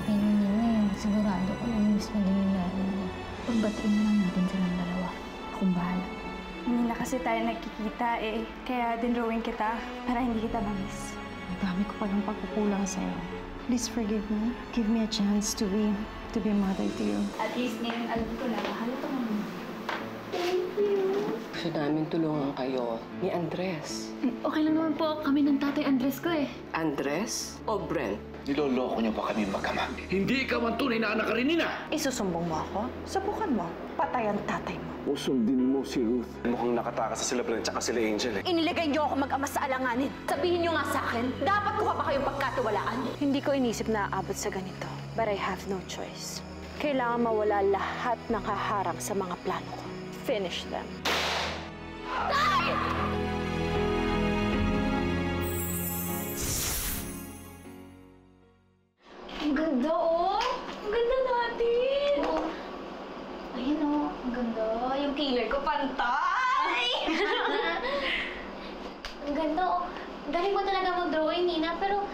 sasabihin ni Nina, sigurado ko namiss mo din yung nanay mo. Pagbatiin na lang natin silang dalawa. Akong bahala. Hindi na kasi tayo nagkikita eh. Kaya dinrawing kita para hindi kita mamiss. Ang dami ko palang pagkukulang sa'yo. Please forgive me. Give me a chance to be a mother to you. At least ngayon alam ko na mahal ko naman. Gusto namin tulungan kayo ni Andres. Okay lang naman po kami ng tatay Andres ko eh. Andres o Brent? Niloloko niyo pa kami magkama. Hindi ka man tunay na anak ka rin, Nina! Isusumbong mo ako? Subukan mo. Patay ang tatay mo. O sundin mo si Ruth. Mukhang nakatakas sa sila Brent tsaka sila Angel eh. Iniligay niyo ako mag-ama sa alanganin. Sabihin niyo nga sa akin, dapat ko pa ba kayong pagkatiwalaan? Hindi ko inisip na aabot sa ganito. But I have no choice. Kailangan mawala lahat ng kaharang sa mga plano ko. Finish them. Ang ganda oh! Ang ganda natin! Oh. Ayun oh, ang ganda. Yung killer ko pantay! Ang ganda oh. Galing mo talaga mag-drawing, Nina, pero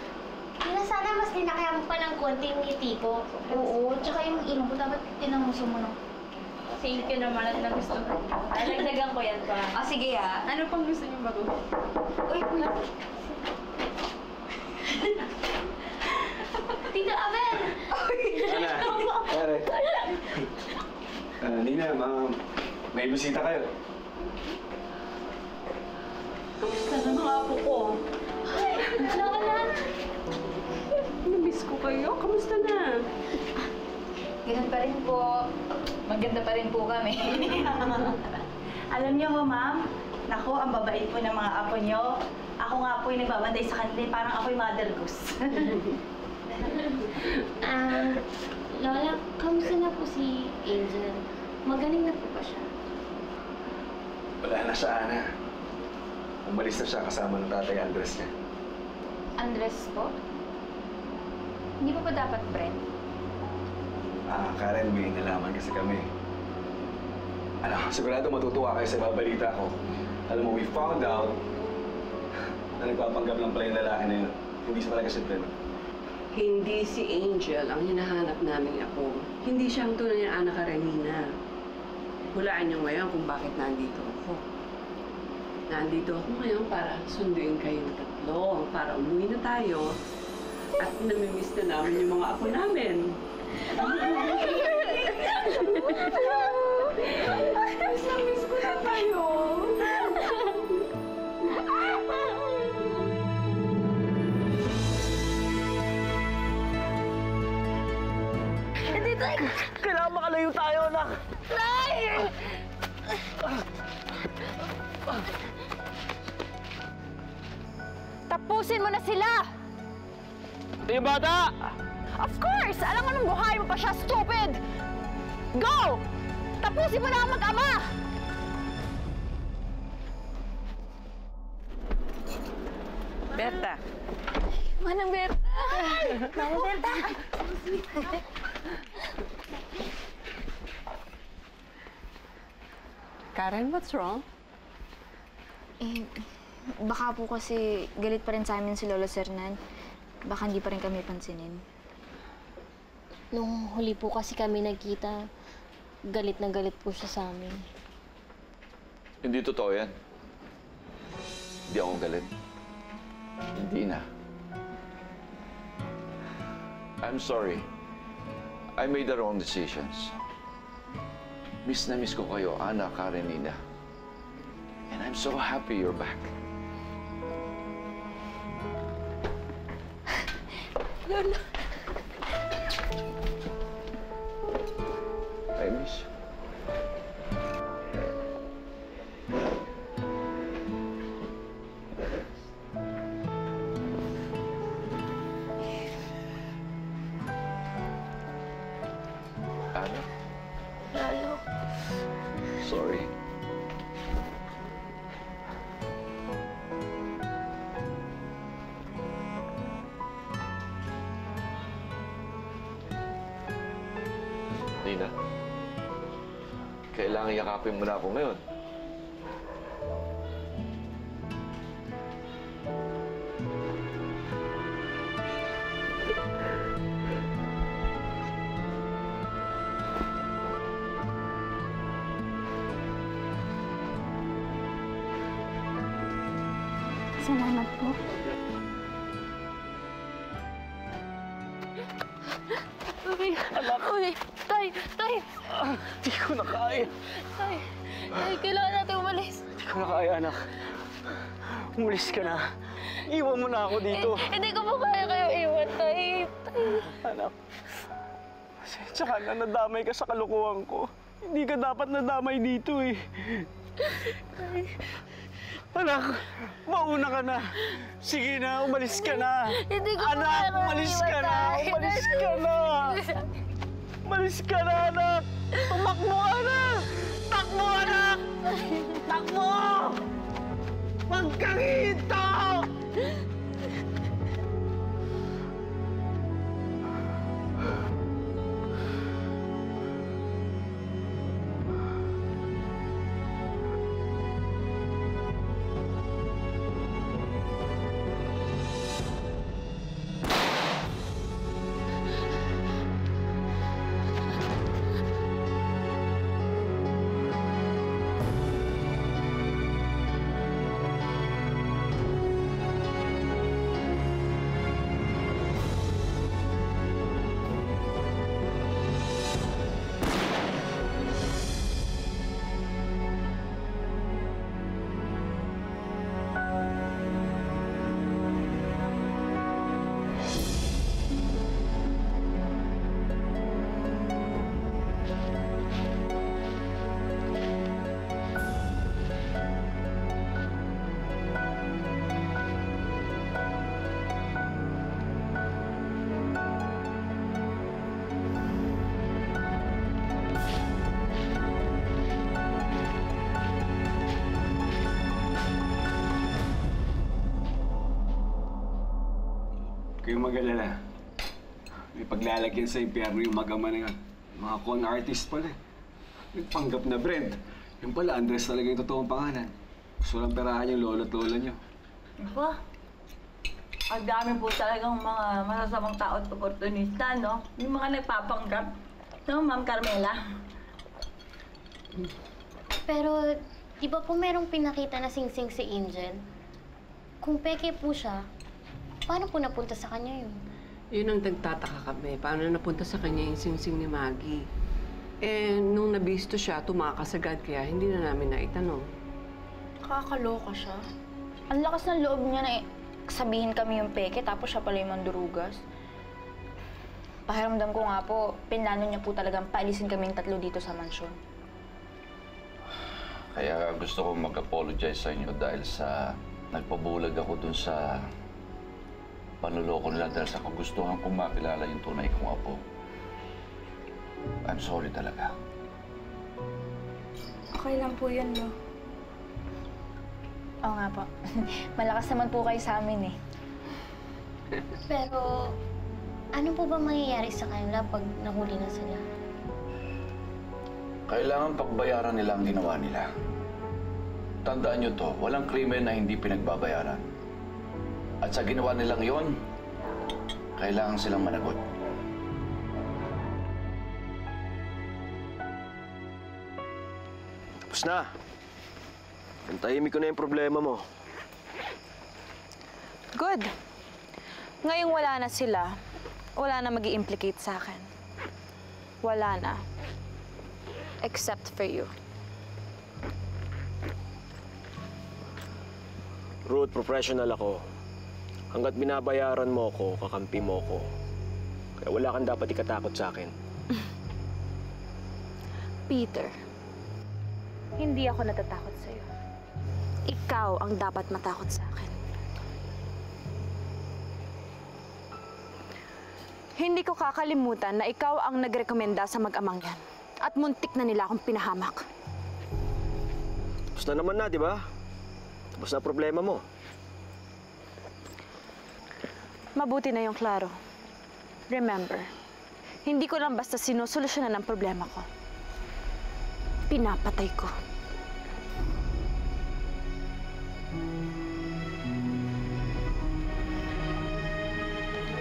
Nina, sana mas linakaya mo pa ng konting ngiti ko. Oo, tsaka yung ilong ko dapat tinamuso mo ng... Thank you naman at nagusto ko. Nagdagan ko yan pa. Ah, sige ah. Ano pang gusto niyo bago? Uy, wala. Tito Abel! Ana, pare. Nina, may bisita kayo. Kamusta na mga apo ko? Ay, Lola! Namiss ko kayo. Kamusta na? Ganun pa rin po. Maganda pa rin po kami. Alam niyo ho, ma'am, naku, ang babait po ng mga apo niyo. Ako nga po yung nagbabantay sa kanila, parang ako yung mother goose. Lola, kamusta na po si Angel? Magaling na po ba siya? Wala na siya, Ana. Umalis na siya kasama ng tatay Andres niya. Andres po? Hindi pa dapat Brent? Karen, may nalaman kasi kami. Sigurado matutuwa kayo sa babalita ko. Alam mo, we found out na nagpapanggap lang pala yung lalaki na yun. Hindi siya talaga si Brent. Hindi si Angel ang hinahanap namin ako. Hindi siya ang tunay na anak Karenina. Hulaan niyo ngayon kung bakit nandito ako. Nandito ako ngayon para sunduin kayong tatlo. Para umuwi na tayo. At namimiss na namin yung mga apo namin. Namiss ko na kayo. Kailangan makalayo tayo, anak! Tapusin mo na sila! Yung bata! Of course! Alam mo nung buhay mo pa siya, stupid! Go! Tapusin mo na ang mag-ama! Berta. Manang Berta! Manang Berta! Karen, what's wrong? Baka po kasi galit pa rin sa amin si Lolo Sernan. Baka hindi pa rin kami pansinin. Nung huli po kasi kami nagkita, galit na galit po siya sa amin. Hindi totoo yan. Hindi ako galit. Hindi na. I'm sorry. I made the wrong decisions. Miss na miss ko kayo, Ana, Karen, Nina. And I'm so happy you're back. Lola! I miss you. Ana? Lalo. Sorry. Nina, kailangan yakapin mo na ako ngayon. Salamat po. Uy, uy, tay, tay, Di ko na kaya. tay, tay, kailangan natin umalis. Di ko na kaya, anak. Umalis ka na. Iwan mo na ako dito. Hindi ko po kaya kayo iwan, tay. Anak, pasensya ka na, nadamay ka sa kalokohan ko. Hindi ka dapat nadamay dito eh. Anak, mauna ka na. Sige na, umalis ka na. Hindi ko Anak, kaya umalis ka iwan, na. tay. Umalis ka na. Umalis ka na, anak. Tumakbo ka na. Takbo, anak. Takbo! Huwag kang hinto! Kayong mag-alala. May paglalagyan sa impyerno yung magama na yun. Mga con artist pala. Nagpanggap na Brent. Yung pala, Andres talaga yung totoong pangalan. Gusto lang perahan yung lolo at lola niyo. Ba? Ang dami po talagang mga masasamang tao at oportunista, no? Yung mga nagpapanggap. No, Ma'am Carmela? Pero, di ba po merong pinakita na singsing si Angel? Kung peke po siya, paano po napunta sa kanya yun? Yun ang nagtataka kami. Paano napunta sa kanya yung singsing ni Maggie? Eh, nung nabisto siya, tumakas agad, kaya hindi na namin naitanong. Nakakaloka siya. Ang lakas ng loob niya na sabihin kami yung peke, tapos siya pala yung mandurugas. Pakiramdam ko nga po, pinlano niya po talagang paalisin kaming tatlo dito sa mansyon. Kaya gusto ko mag-apologize sa inyo dahil sa nagpabulag ako dun sa panloloko nila dahil sa kagustuhan kong makilala yung tunay kong apo. I'm sorry talaga. Okay lang po yun, no? Oo nga po. Malakas naman po kayo sa amin eh. Pero, ano po ba mangyayari sa kanila pag nahuli na sila? Kailangan pagbayaran nila ang ginawa nila. Tandaan nyo to, walang krimen na hindi pinagbabayaran. At sa ginawa nilang yon, kailangan silang managot. Tapos na. Antahimik ko na yung problema mo. Good. Ngayong wala na sila, wala na mag-i-implicate sa akin. Wala na. Except for you. Ruth, professional ako. Hanggat binabayaran mo ko, kakampi mo ko. Kaya wala kang dapat ikatakot sa akin. Peter, hindi ako natatakot sa'yo. Ikaw ang dapat matakot sa akin. Hindi ko kakalimutan na ikaw ang nagrekomenda sa mag-amang yan. At muntik na nila akong pinahamak. Tapos na naman na, di ba? Tapos na problema mo. Mabuti na yung klaro. Remember, hindi ko lang basta sinusolusyonan ang problema ko. Pinapatay ko.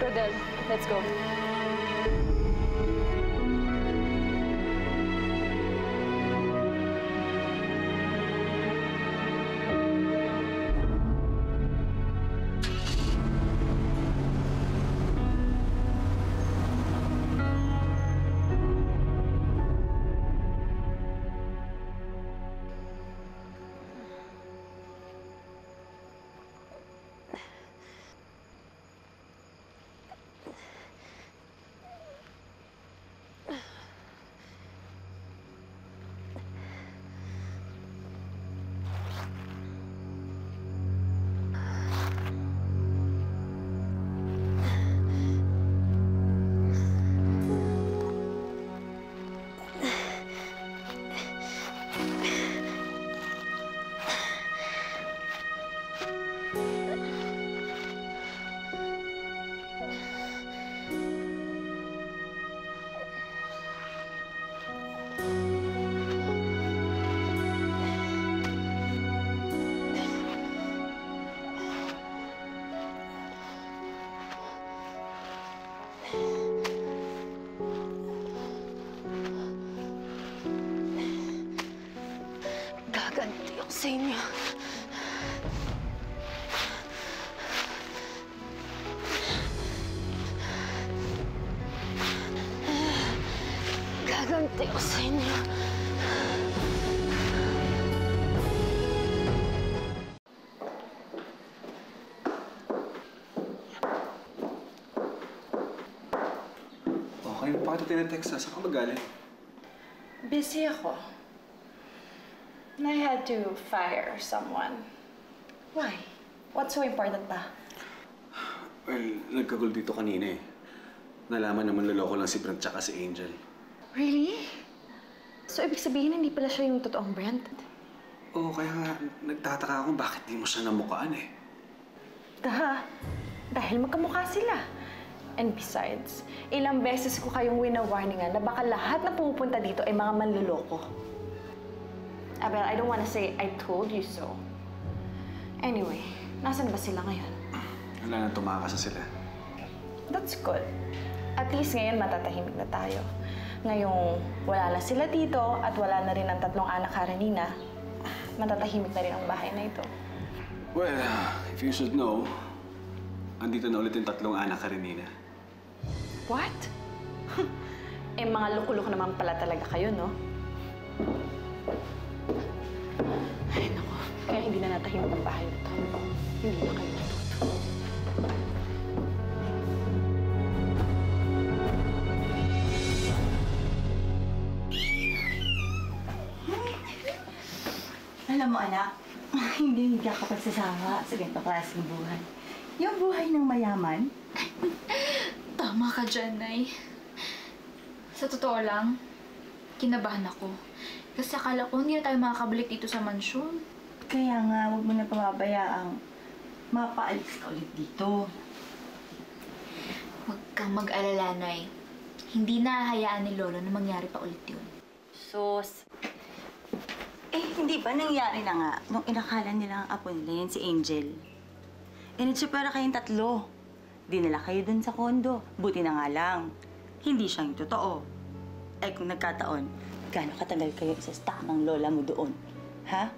Rodel, let's go. ako sa inyo. Gaganti ako sa inyo. Okay, bakit ito tinetext ha? Saan ka magaling? Busy ako. And I had to fire someone. Why? What's so important ba? Well, nagkagulo dito kanina eh. Nalaman naman loloko lang si Brent tsaka si Angel. Really? So, ibig sabihin, hindi pala siya yung totoong Brent? Oo, kaya nga nagtataka ako bakit di mo siya namukaan eh. Dahil magkamukha sila. And besides, ilang beses ko kayong wina-warningan na baka lahat na pumupunta dito ay mga manloloko. Abel, I don't wanna say I told you so. Anyway, nasan ba sila ngayon? Wala na, tumakas na sila. That's good. At least ngayon matatahimik na tayo. Ngayong wala na sila dito at wala na rin ang 3 anak Karenina, matatahimik na rin ang bahay na ito. Well, if you should know, andito na ulit yung 3 anak Karenina. What? Eh, mga loko-loko naman pala talaga kayo, no? Ay, naku. Kaya hindi na natahimik ang bahay na ito. Hindi na kayo natuto. Alam mo, anak, hindi ka pagsasama sa ganitong klaseng buhay. Yung buhay ng mayaman. Tama ka dyan, Nay. Sa totoo lang, kinabahan ako. Kasi akala ko hindi na tayo makakabalik dito sa mansyon. Kaya nga, huwag mo na pababayaang mapaalis ka ulit dito. Huwag kang mag-alala, Nay. Hindi nahahayaan ni Lolo na mangyari pa ulit yun. Sus. Eh, hindi ba nangyari na nga nung inakala nila ang apo nila yan si Angel? Eh, nagsipara kayong 3. Dinala kayo dun sa kondo. Buti na nga lang. Hindi siya yung totoo. Eh, kung nagkataon, gaano katagal kayo isa-stack ng lola mo doon? Ha?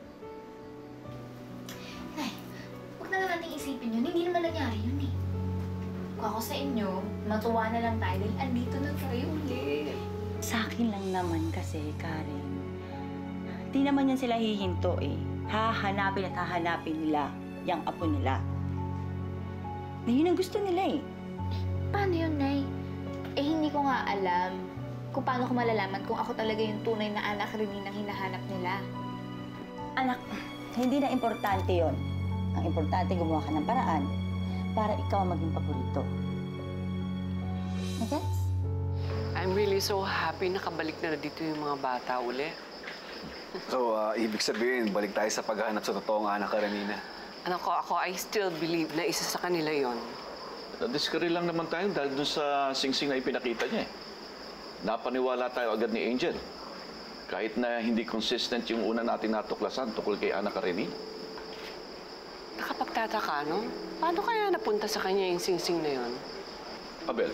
Nay, huwag na natin isipin yun. Hindi naman nangyari yun eh. Kung ako sa inyo, matuwa na lang tayo dahil andito na kayo ulit. Sa akin lang naman kasi, Karen. Di naman yan sila hihinto eh. Hahanapin at hahanapin nila yung apo nila. Na yun ang gusto nila eh. Paano yun, Nay? Eh, hindi ko nga alam kung paano ko malalaman kung ako talaga yung tunay na anak rin ng hinahanap nila. Anak, hindi na importante yon. Ang importante, gumawa ka ng paraan para ikaw maging paborito. Nagets? I'm really so happy nakabalik na dito yung mga bata uli. So, ibig sabihin, balik tayo sa paghahanap sa totoong anak Karenina. Ako, I still believe na isa sa kanila yon. Nadiskari lang naman tayo dahil dun sa singsing na ipinakita niya eh. Napaniwala tayo agad ni Angel. Kahit na hindi consistent yung una natin natuklasan tungkol kay Ana Karenina. Nakapagtataka, no? Paano kaya napunta sa kanya yung singsing na yon? Abel,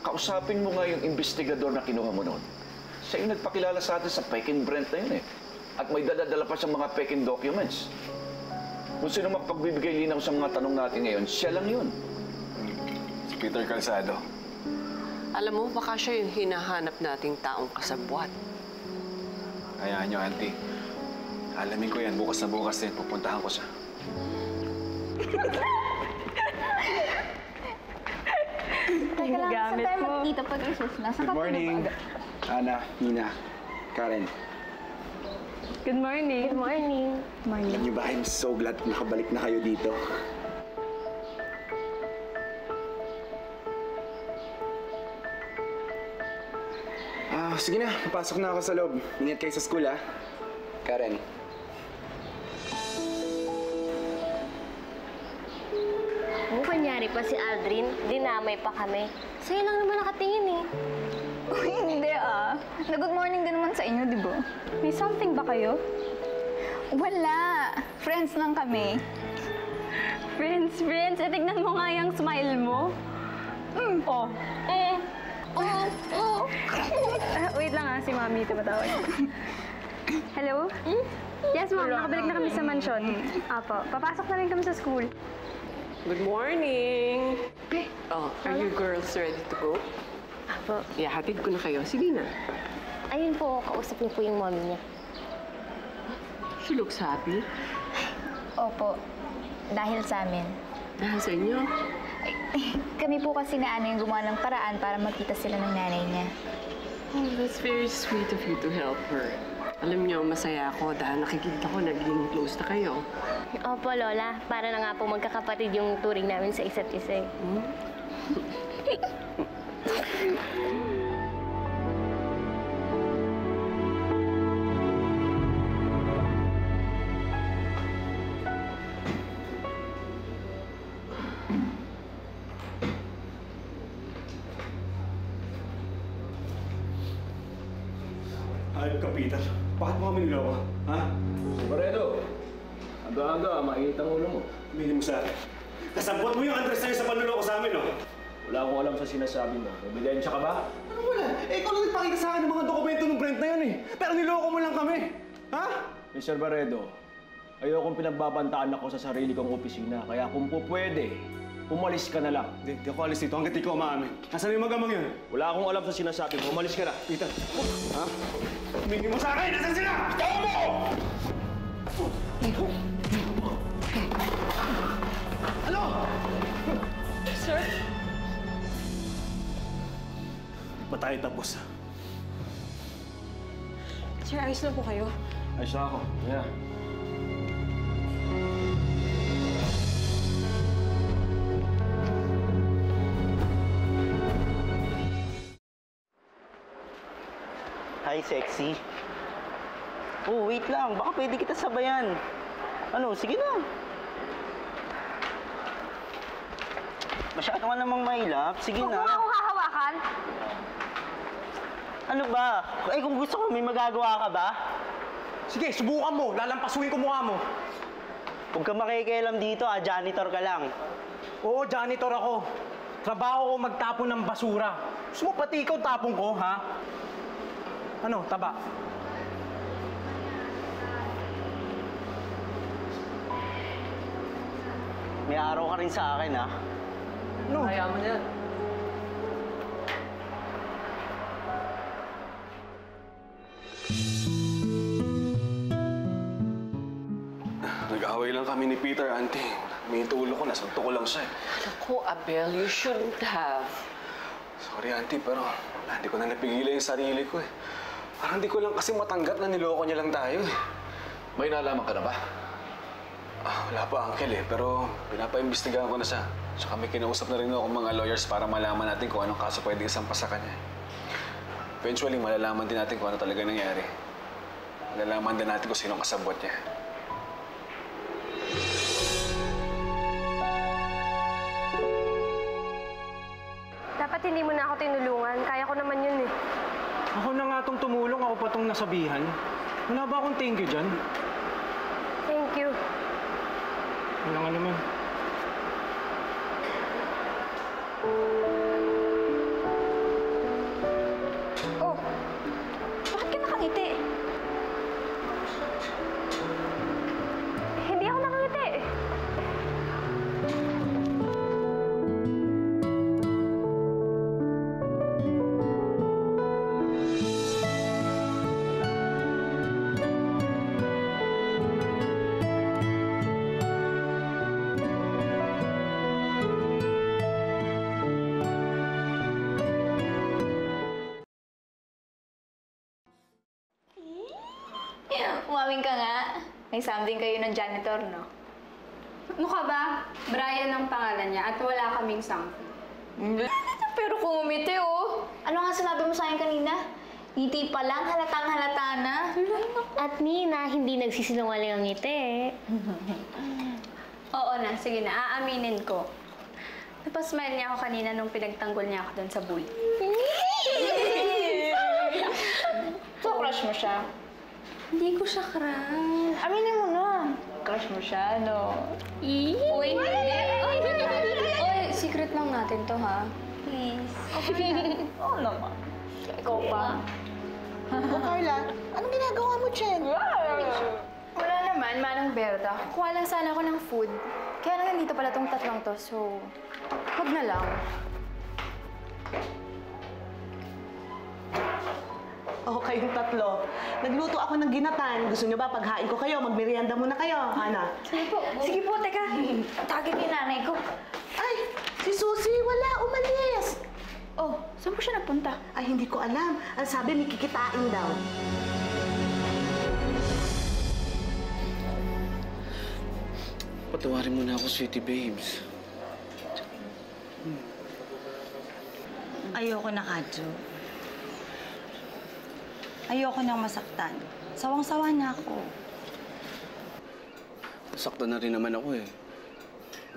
kausapin mo nga yung investigador na kinuha mo noon. Siya yung nagpakilala sa atin sa Peking Brent na yun eh. At may dala-dala pa siyang mga Peking documents. Kung sino magpagbibigay linaw sa mga tanong natin ngayon, siya lang yun. Si Peter Calzado. Alam mo, baka siya yung hinahanap nating taong kasabwat. Hayaan niyo, Auntie. Alamin ko yan. Bukas na bukas din. Pupuntahan ko siya. Teka lang, saan tayo magkita pag recess na? Good morning, Ana, Nina, Karen. Good morning. Good morning. Alam niyo ba, I'm so glad nakabalik na kayo dito. Sige na, papasok na ako sa loob. Ingat kayo sa school, ha? Karen. Kung kunyari pa si Aldrin, dinamay pa kami. Sa'yo lang naman nakatingin eh. Uy, hindi ah. Na-good morning din naman sa inyo, di ba? May something ba kayo? Wala. Friends lang kami. Friends. Eh, tignan mo nga yung smile mo. Oh. Wait lang ah, si Mami tumatawag. Hello? Yes, ma'am. Nakabalik na kami sa mansyon. Apo. Papasok na rin kami sa school. Good morning! Oh, are you girls ready to go? Apo. Hatid ko na kayo. Sige na. Ayun po, kausap niyo po yung mommy niya. She looks happy. Opo. Dahil sa amin. Dahil sa inyo? Kami po kasi na yung gumawa ng paraan para makita sila ng nanay niya. Oh, that's very sweet of you to help her. Alam niyo, masaya ako dahil nakikita ko naging close na kayo. Opo, Lola. Para na nga po magkakapatid yung turing namin sa isa't isa. Ayop ka, Peter. Bakit mo kami niloko? Ha? Baredo, aga-aga, mainit ang ulo mo. Bili mo sa akin. Kasabot mo yung Andres na yun sa panluloko sa amin, no? Wala akong alam sa sinasabi mo. Ebidensya ka ba? Ano wala? Ikaw lang nagpakita sa akin ng mga dokumento ng Brent na yun, eh. Pero niloko mo lang kami. Ha? Mr. Baredo, ayokong pinagbabantaan ako sa sarili kong opisina. Kaya kung po pwede, umalis ka na lang. Di ako alis dito hanggat ikaw maamin. Nasaan yung magamang yun? Wala akong alam sa sinasabi mo. Umalis ka na. Peter. Ha? Humingi mo sa akin! Nasaan sila? Tawa mo! Ano? Sir? Ba tayo tapos? Sir, ayos lang po kayo. Ayos na ako. Yeah. Hi, sexy. Oh, wait lang. Baka pwede kita sabayan. Ano, sige na. Masyado ka namang mailap. Sige na. Huwag mo akong hahawakan. Ano ba? Eh, kung gusto ko, may magagawa ka ba? Sige, subukan mo. Lalampasuin ko mukha mo. Huwag ka makikialam dito, janitor ka lang. Oo, janitor ako. Trabaho ko magtapon ng basura. Gusto mo pati ikaw tapon ko, ha? Ano, taba? May araw ka rin sa akin, ha? No. Kaya mo yan. Nag-away lang kami ni Peter, Auntie. May tulo ko, nasanto ko lang siya. Naku, Abel, you shouldn't have. Sorry, Auntie, pero hindi ko na napigilan yung sarili ko, eh. Parang hindi ko lang kasi matanggap na niloko niya lang tayo, eh. May nalaman ka na ba? Wala pa, Uncle, eh. Pero pinapaimbestigahan ko na siya. Tsaka may kinausap na rin ako mga lawyers para malaman natin kung anong kaso pwede isampa sa kanya. Eventually, malalaman din natin kung ano talaga nangyari. Malalaman din natin kung sinong kasabwat niya. Dapat hindi mo na ako tinulungan. Kaya ko naman yun eh. Ako na nga tong tumulong, ako pa tong nasabihan. Wala ba akong thank you dyan? Thank you. Wala nga naman. Oh, bakit ka nakangiti? Hindi ako nakangiti. Umaming ka nga. May something kayo ng janitor, no? Ano ka ba? Brian ang pangalan niya at wala kaming something. Pero kung umiti, oh. Ano nga sinabi mo sa akin kanina? Ngiti pa lang, halatang halata na. At Nina, hindi nagsisinungaling ang ngiti. Oo na, sige na, aaminin ko. Napasmile niya ako kanina nung pinagtanggol niya ako doon sa bully. So, crush mo siya? Hindi ko siya crush. Aminin mo na. Crush mo siya, no? Uy, hindi. Oy, secret lang natin to, ha? Please. Oo naman. Ikaw pa? O Carla, anong ginagawa mo dyan? Wala naman, Manang Berta. Kuha lang sana ako ng food. Kaya lang nandito pala tong tatlong to, so wag na lang. O, kayong tatlo. Nagluto ako ng ginatan. Gusto niyo ba paghain ko kayo? Magmerienda muna kayo, Hana? Sige po. Sige po, teka. Tagin yung nanay ko. Ay, si Susie, wala. Umalis. Oh, saan po siya nagpunta? Ay, hindi ko alam. Ang sabi, may kikitain daw. Patawarin mo na ako, sweetie babes. Ayoko na, Kadyo. Ayoko nang masaktan. Sawang-sawa na ako. Saktan na rin naman ako eh.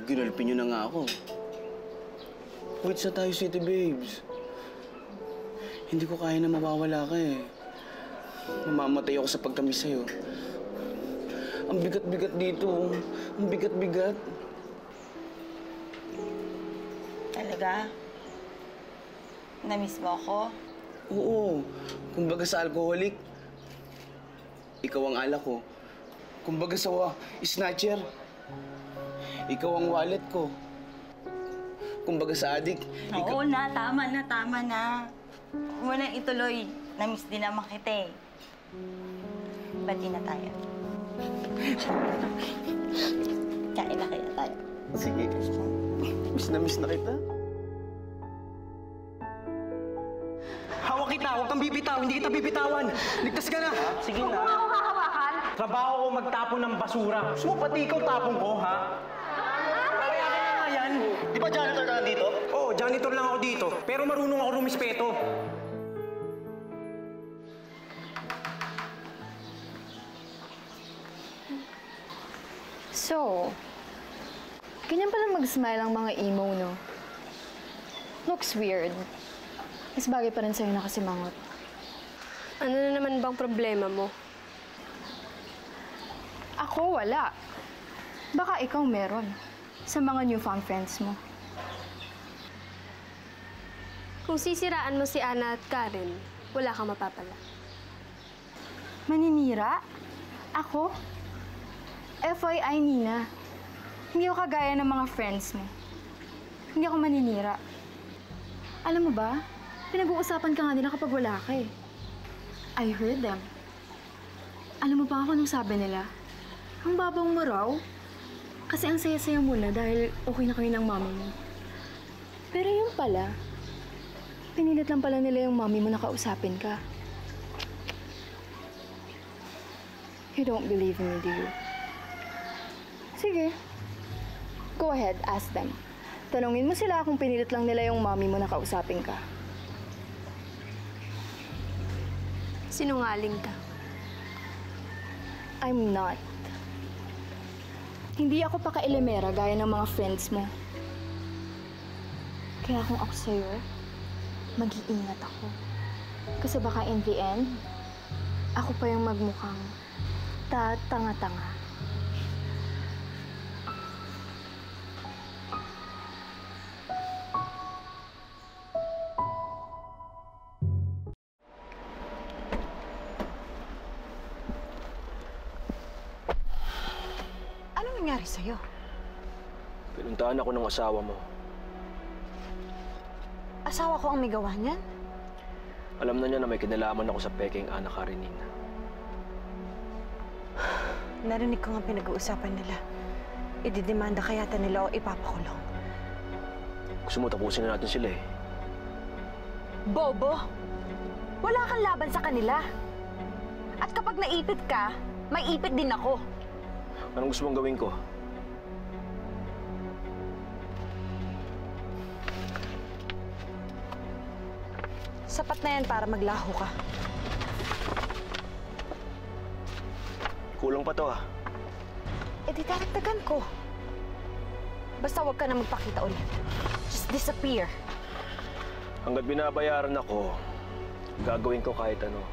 Ginalpin niyo na nga ako. Wait sa tayo, sweetie babes. Hindi ko kaya na mawawala ka eh. Mamamatay ako sa pagtamis sa'yo. Ang bigat-bigat dito. Ang bigat-bigat. Talaga? Namiss mo ako? Oo. Kumbaga sa alcoholic, ikaw ang alak ko. Kumbaga sa snatcher, ikaw ang wallet ko. Kumbaga sa addict, Oo na, tama na, tama na. Huwag mo nang ituloy. Namiss din naman kita eh. Bati na tayo. Kain na kaya tayo. Sige. Miss na kita. Hawak kita, huwag kang bibitaw, hindi kita bibitawan. Ligtas ka na. Sige na. Huwag mo ako hahawakan. Trabaho ko magtapon ng basura. Gusto mo pati ikaw tapon ko, ha? Kaya nga yan. Di ba janitor ka lang dito? Oo, janitor lang ako dito. Pero marunong ako rumispeto. So, ganyan pala mag-smile ang mga emo, no? Looks weird. Mas bagay pa rin sa'yo nakasimangot. Ano na naman bang problema mo? Ako, wala. Baka ikaw meron. Sa mga newfound friends mo. Kung sisiraan mo si Ana at Karen, wala kang mapapala. Maninira? Ako? FYI, Nina. Hindi ako kagaya ng mga friends mo. Hindi ako maninira. Alam mo ba, pinag-uusapan ka nga nila kapag wala ka eh. I heard them. Alam mo pa ako nung sabi nila, ang babaw mo raw. Kasi ang saya-saya mo na dahil okay na kayo ng mami mo. Pero yun pala, pinilit lang pala nila yung mami mo na kausapin ka. You don't believe me, do you? Sige. Go ahead, ask them. Tanungin mo sila kung pinilit lang nila yung mami mo na kausapin ka. Sinungaling ka. I'm not. Hindi ako paka-elemera gaya ng mga friends mo. Kaya kung ako sa'yo, mag-iingat ako. Kasi baka in the end, ako pa yung magmukhang tatanga-tanga. Anong nangyari sa'yo? Pinuntahan ako ng asawa mo. Asawa ko ang may gawa niyan? Alam na niya na may kinalaman ako sa peking Ana Karenina. Narinig ko nga pinag-uusapan nila. Ididemanda kaya nila o ipapakulong. Gusto mo tapusin na natin sila eh. Bobo! Wala kang laban sa kanila. At kapag naipit ka, may ipit din ako. Anong gusto mong gawin ko? Sapat na yan para maglaho ka. Kulang pa to ah. E di daragdagan ko. Basta huwag ka na magpakita ulit. Just disappear. Hanggat binabayaran ako, gagawin ko kahit ano.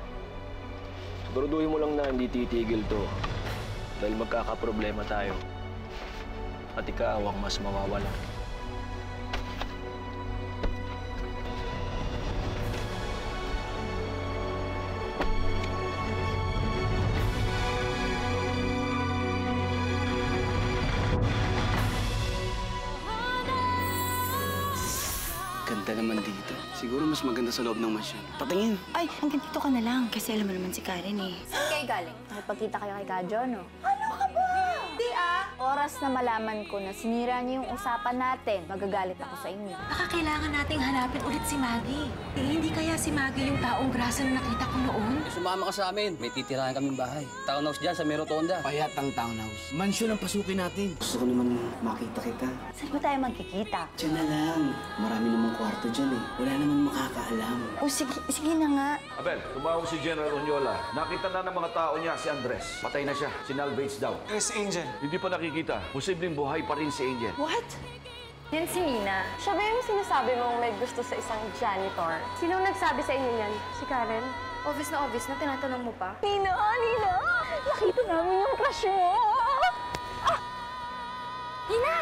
Siguraduhin mo lang na hindi titigil to. Dahil magkakaproblema tayo. At ikaw ang mas mawawala. Ganda naman dito. Siguro mas maganda sa loob ng mansyon. Patingin. Ay, hanggang dito ka na lang. Kasi alam mo naman si Karen eh. Saan kayo galing? Nakipagkita kayo kay Kadjo, no? Ano ka ba? Di Oras na malaman ko na sinira niyo yung usapan natin, magagalit ako sa inyo. Baka kailangan nating hanapin ulit si Maggie. Hindi kaya si Maggie yung taong grasa na nakita ko noon? Sumama ka sa amin. May titirahan kaming bahay. Townhouse dyan sa Merotonda. Payatang townhouse. Mansyon ang pasukin natin. Gusto ko naman makita kita. Saan ba tayo magkikita? Diyan na lang. Marami namang kwarto dyan eh. Wala naman makakaalam. O sige na nga. Abel, tumawag si General Onyola. Nakita na ng mga tao niya si Andres. Patay na siya. Sinalvage daw. Si Angel. Hindi pa nakikita. Posibleng buhay pa rin si Angel. What? Yan si Nina. Siya ba yung sinasabi mong may gusto sa isang janitor? Sinong nagsabi sa inyo yan? Si Karen? Obvious na tinatanong mo pa. Nina! Nakita namin yung crush mo! Nina!